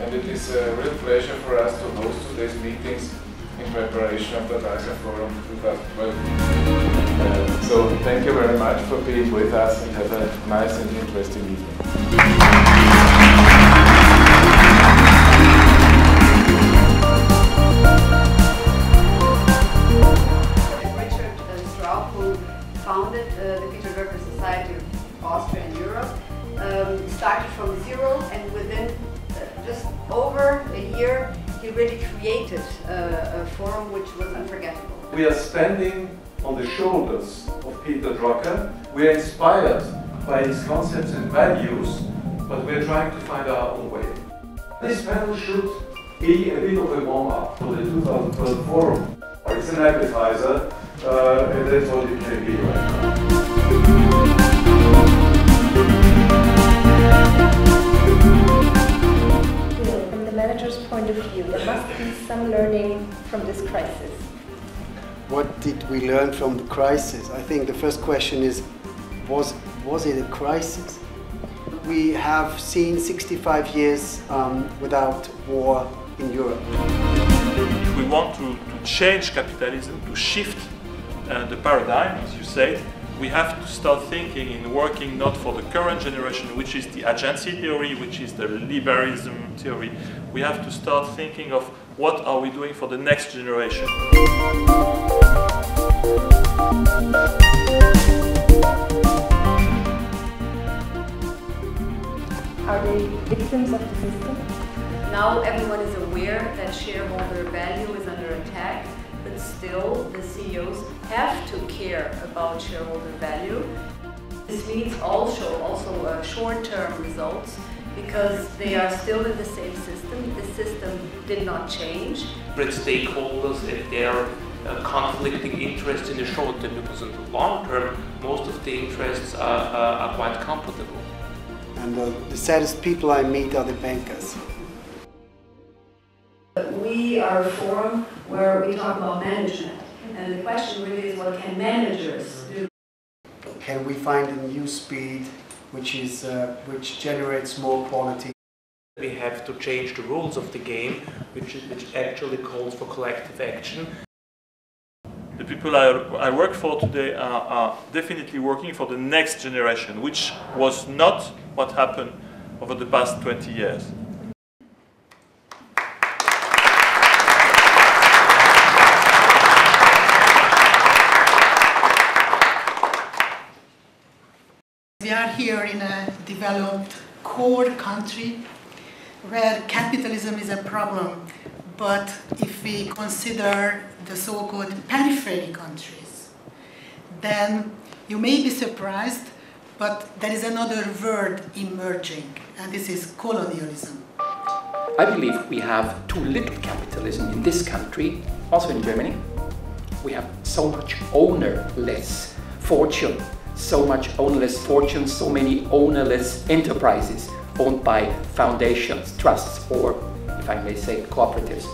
And it is a real pleasure for us to host today's meetings in preparation of the Drucker Forum 2012. So thank you very much for being with us and have a nice and interesting evening. Founded the Peter Drucker Society of Austria and Europe, started from zero, and within just over a year he really created a forum which was unforgettable. We are standing on the shoulders of Peter Drucker. We are inspired by his concepts and values, but we are trying to find our own way. This panel should be a bit of a warm-up for the 2012 forum. It's an appetizer. And that's all it can be right now. From the manager's point of view, there must be some learning from this crisis. What did we learn from the crisis? I think the first question is, was it a crisis? We have seen 65 years without war in Europe. If we want to change capitalism, to shift the paradigm, as you said, we have to start thinking in working not for the current generation, which is the agency theory, which is the liberalism theory. We have to start thinking of what are we doing for the next generation. Are they victims of the system? Now everyone is aware that shareholder value is under attack. But still, the CEOs have to care about shareholder value. This means also short-term results, because they are still in the same system. The system did not change. Different stakeholders and their conflicting interests in the short term, because in the long term, most of the interests are quite comfortable. And the saddest people I meet are the bankers. We are a forum where we talk about management, and the question really is, what can managers do? Can we find a new speed which generates more quality? We have to change the rules of the game, which actually calls for collective action. The people I work for today are definitely working for the next generation, which was not what happened over the past 20 years. We are here in a developed core country where capitalism is a problem, but if we consider the so-called periphery countries, then you may be surprised, but there is another word emerging, and this is colonialism. I believe we have too little capitalism in this country, also in Germany. We have so much ownerless fortune. So much ownerless fortunes, so many ownerless enterprises owned by foundations, trusts, or, if I may say, cooperatives.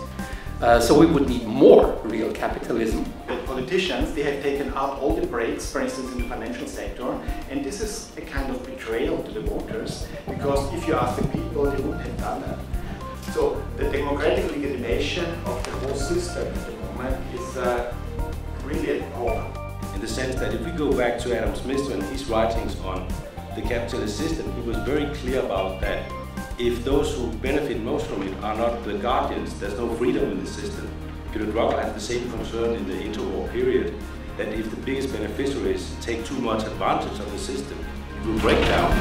So we would need more real capitalism. The politicians, they have taken out all the brakes, for instance, in the financial sector, and this is a kind of betrayal to the voters, because if you ask the people, they wouldn't have done that. So the democratic legitimation of the whole system at the moment is really a problem. In the sense that if we go back to Adam Smith and his writings on the capitalist system, he was very clear about that if those who benefit most from it are not the guardians, there's no freedom in the system. Peter Drucker had the same concern in the interwar period, that if the biggest beneficiaries take too much advantage of the system, it will break down.